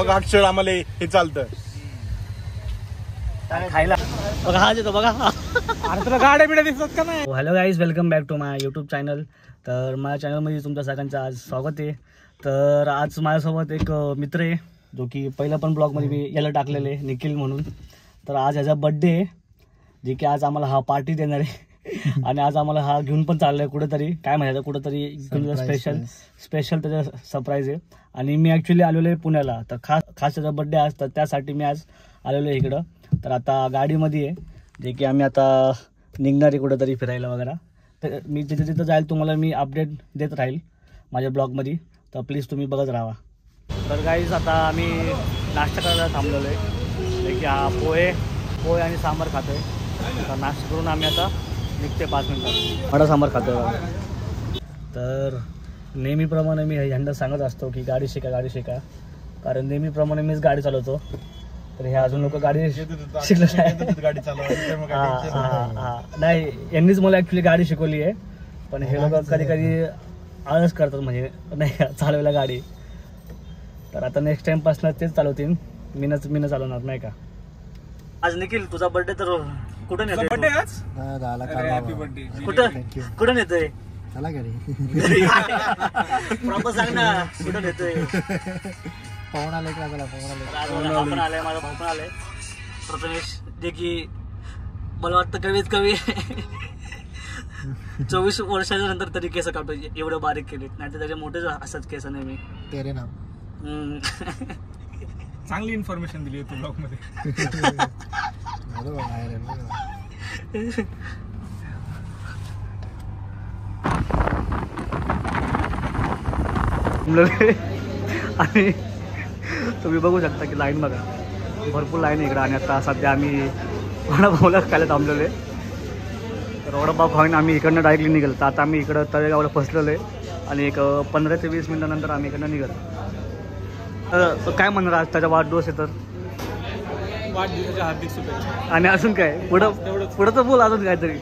अक्षर आम्हाला हे चालतं खायला बघा. हा येतो बघा. अरे तुला गाड्या बिड्या दिसत का नाही. Hello guys, welcome back to my YouTube channel. तर माझ्या चॅनलमध्ये तुमच्या सगळ्यांचं आज स्वागत आहे. तर आज माझ्यासोबत एक मित्र आहे जो की पहिला पण ब्लॉगमध्ये मी याला टाकलेलं आहे, निखिल म्हणून. तर आज ह्याचा बड्डे आहे, जे की आज आम्हाला हा पार्टी देणार आहे. आणि आज आम्हाला हा घेऊन पण चाललाय कुठेतरी, काय म्हणायचं, कुठेतरी स्पेशल त्याचा सरप्राईज आहे. आणि मी ॲक्च्युली आलेलो आहे पुण्याला, तर खास त्याचा बड्डे आज, तर त्यासाठी मी आज आलेलो आहे इकडं. तर आता गाडीमध्ये आहे, जे की आम्ही आता निघणार आहे कुठेतरी फिरायला वगैरे. तर मी जिथे जिथं जाईल तुम्हाला मी अपडेट देत राहील माझ्या ब्लॉगमध्ये, तर प्लीज तुम्ही बघत राहा. तर गाईज आता आम्ही नाश्ता करायला थांबलेलो आहे, जे की हा पोहे आणि सांबार खातो आहे. तर नाश्ता करून आम्ही आता निघते 5 मिनिटात. वडा सांबार खातो आहे. तर नेहमीप्रमाणे मी ह्यांना सांगत असतो की गाडी शिका, कारण नेहमीप्रमाणे मीच गाडी चालवतो. तर हे अजून लोक गाडी शिकले गाडी नाही, यांनीच मला ॲक्च्युली गाडी शिकवली आहे. पण हे लोक कधी कधी आळस करतात, म्हणजे नाही चालवायला गाडी. तर आता नेक्स्ट टाइमपासून तेच चालवतील, मीनं चालवणार नाही का. आज निखिल तुझा बर्थडे, तर कुठं नेतोय? बर्थडे आज हॅपी बर्थडे. कुठं नेतोय? चला घरी. प्रॉपर सांग ना, कुठं नेतोय? पाहुणा आले का? आपण आलाय, माझा भाऊ पण आलाय प्रथमेश, जे की मला वाटतं कमीत कमी 24 वर्षाच्या नंतर तरी केस काढतो, एवढं बारीक केले. नाही तर त्याचे मोठेच असतात केस नेहमी. तेरे नाम. चांगली इन्फॉर्मेशन दिली तू ब्लॉग मध्ये. आणि तुम्ही बघू शकता की लाईन बघा, भरपूर लाईन इकडं. आणि आता सध्या आम्ही वडापावला खायला थांबलेलो आहे. तर वडापाव खाऊन आम्ही इकडनं डायरेक्टली निघालो. तर आता आम्ही इकडं तळेगावला फसलेलो आहे आणि एक 15 ते 20 मिनिटानंतर आम्ही इकडनं निघालो. तर काय म्हणणार, आज त्याचा वाढदिवस आहे, तर वाढदिवसाच्या हार्दिक शुभेच्छा. आणि अजून काय पुढं तर बोल, अजून काहीतरी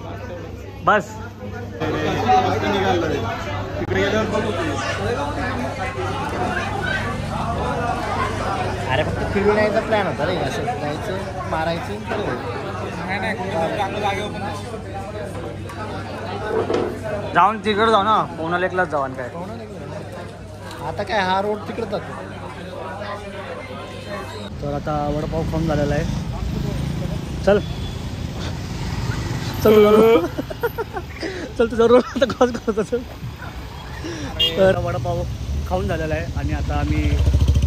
बस. अरे फक्त फिरून यायचा प्लॅन होता रे, असं जायचं मारायचं. जाऊन तिकडं जाऊ ना, पवना लेकलाच जाऊ. आणि काय आता काय हा रोड तिकडे जातो. तर आता वडापाव खाऊन झालेला आहे. चल तुझा रोड आता क्रॉस करतो. चल. तर वडापाव खाऊन झालेला आहे आणि आता आम्ही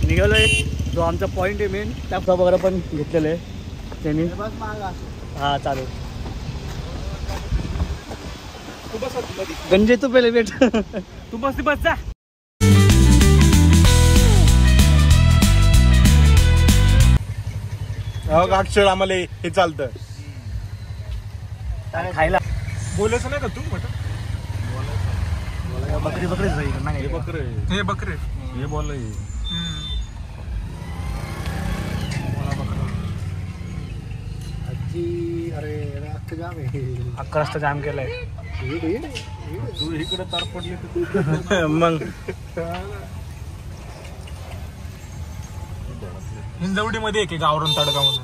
निघालो आहे. जो आमचा पॉईंट आहे मेन, त्या वगैरे पण घेतलेलं आहे त्यांनी. हां चालेल. गंजे तू पहिले भेट. तू बस जा. अक्षर आम्हाला हे चालतं खायला. बोलायचं नाही का तू? म्हटलं बकरीच नाही. हे बकरे हे बोल. अरे अख्खं जाम आहे. 11 रस्ता जाम केलाय. तू इकडे तार पडली मग. हिंजवडी मध्ये एक गावरण तडका म्हणून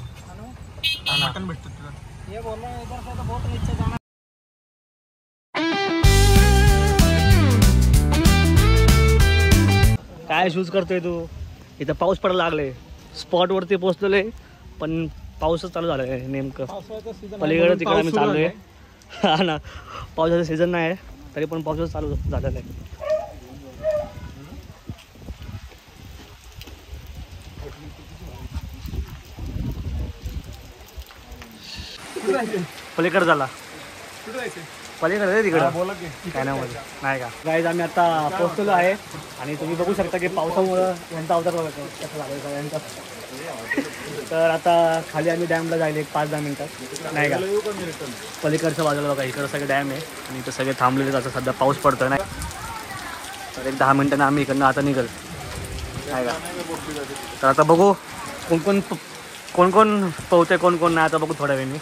मटण भेटत तुला. काय शूज करतोय तू? इथं पाऊस पडायला लागले. स्पॉट वरती पोहोचलेले, पण पाऊसच चालू झालाय नेमकं. पलीकडे तिकडे आम्ही चाललोय. हा ना, पावसाचा सीझन नाही आहे, तरी पण पाऊसच चालू झालेला आहे. पलीकडे झाला, पलीकडे तिकडं काय नाही का. गाईज आम्ही आता पोहोचलेलो आहे आणि तुम्ही बघू शकता की पावसामुळं यांचा अवतार बघा कसं झालं यांचा. तर आता खाली आम्ही डॅमला जायला एक 5-10 मिनिटात नाही का. पलीकडच्या बाजूला बघा, इकडं सगळे डॅम आहे आणि इथं सगळे थांबलेले. आता सध्या पाऊस पडतोय नाही, तर एक 10 मिनिटांनी आम्ही इकडनं आता निघाल नाही का. तर आता बघू कोण कोण पोहते, कोण नाही. आता बघू थोड्या वेळाने.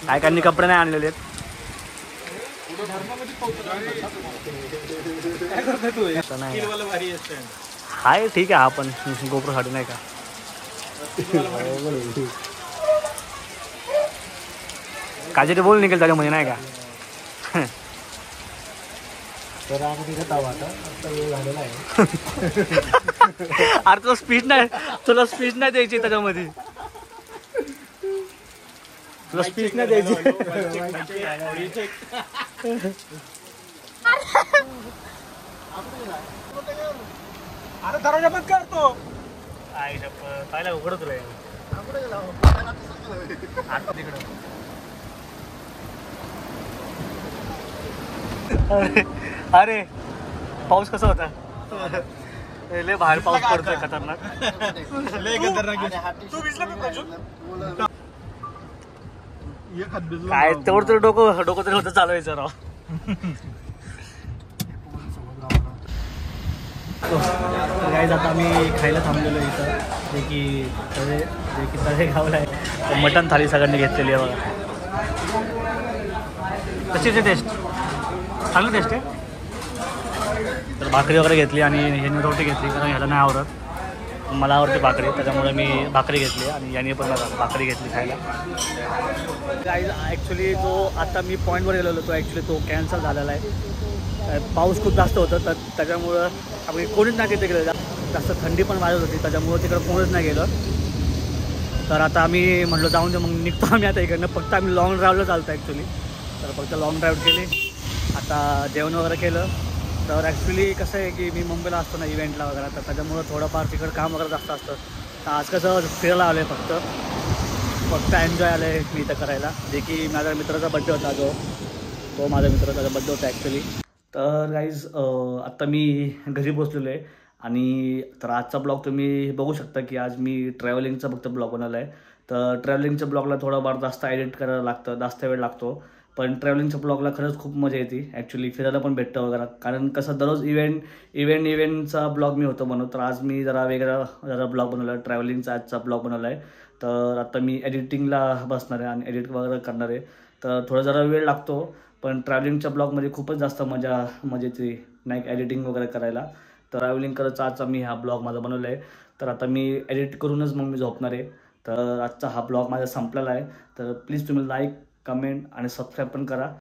काय कपडे नाही आणलेले आहेत. असं नाही. किलवाला भारी असतं. हाय ठीक आहे, हा पण गोप्रोसाठी नाही का. काहीतरी बोल निघेल त्याच्यामध्ये नाही का. तर आम्ही तिथं आहोत आता वेळ झालेला आहे. अरे तुला स्पीच नाही द्यायची त्याच्यामध्ये. तुला स्पीच नाही द्यायची. अरे दरवाजा बंद करतो. आई पाहिला उघडत रे आता तिकडं. अरे पाऊस कसा होता. लय बाहेर पाऊस पडतोय खतरनाक. लय खतरनाक आहे. तू भिजला का प्रज्वल? एक हात भिजला. काय तेवढं तरी डोकं तरी होतं चालवायचं राव. गाईज आता आम्ही खायला थांबलेलो इथं जे की तळेगावला आहे. मटण थाळी सगळ्यांनी घेतलेली आहे बघा. कशी टेस्ट चांगली टेस्ट आहे. तर भाकरी वगैरे घेतली आणि ह्याने रोटी घेतली कारण ह्याला नाही आवडत. मला आवडते भाकरी त्याच्यामुळे मी भाकरी घेतली आणि याने पण भाकरी घेतली खायला. गाईज ॲक्च्युली जो आता मी पॉईंटवर गेलेलो तो ॲक्च्युली तो कॅन्सल झालेला आहे. पाऊस खूप जास्त होतं तर त्याच्यामुळं आम्ही कोणीच नाही तिथे गेलं. जास्त थंडी पण वाजत होती त्याच्यामुळं तिकडं कोणीच नाही गेलं. तर आता आम्ही म्हटलं जाऊन दे मग निघतो आम्ही आता इकडनं. फक्त आम्ही लॉंग ड्राईव्हला चालतो ॲक्च्युली. तर फक्त लॉंग ड्राईव्ह केली. आता जेवण वगैरे केलं. तर ॲक्च्युली कसं आहे की मी मुंबईला असतो ना इव्हेंटला वगैरे तर त्याच्यामुळं थोडंफार तिकडं काम वगैरे जास्त असतं. तर आज कसं फिरायला आलो आहे फक्त एन्जॉय आलं आहे मी इथं करायला. जे की माझ्या मित्राचा बड्डे होता तो माझ्या मित्राचा बड्डे होता ॲक्च्युली. तर गाईज आत्ता मी घरी पोचलेलो आहे आणि तर आजचा ब्लॉग तुम्ही बघू शकता की आज मी ट्रॅव्हलिंगचा फक्त ब्लॉग बनवला आहे. तर ट्रॅव्हलिंगच्या ब्लॉगला थोडंफार जास्त एडिट करायला लागतं, जास्त वेळ लागतो. पण ट्रॅव्हलिंगच्या ब्लॉगला खरंच खूप मजा येते ॲक्च्युली. फिरायला पण भेटतं वगैरे कारण कसं दररोज इव्हेंटचा ब्लॉग मी होतो बनवतो. तर आज मी जरा ब्लॉग बनवला आहे ट्रॅव्हलिंगचा. आजचा ब्लॉग बनवला आहे. तर आता मी एडिटिंगला बसणार आहे आणि एडिट वगैरे करणार आहे. तर थोडा जरा वेळ लागतो पण ट्रॅव्हलिंगच्या ब्लॉगमध्ये खूपच जास्त मजा येते नाही एडिटिंग वगैरे करायला. तर ट्रॅव्हलिंग करत आजचा मी हा ब्लॉग माझा बनवला आहे. तर आता मी एडिट करूनच मग मी झोपणार आहे. तर आजचा हा ब्लॉग माझा संपलेला आहे. तर प्लीज तुम्ही लाईक, कमेंट आणि सबस्क्राईब पण करा.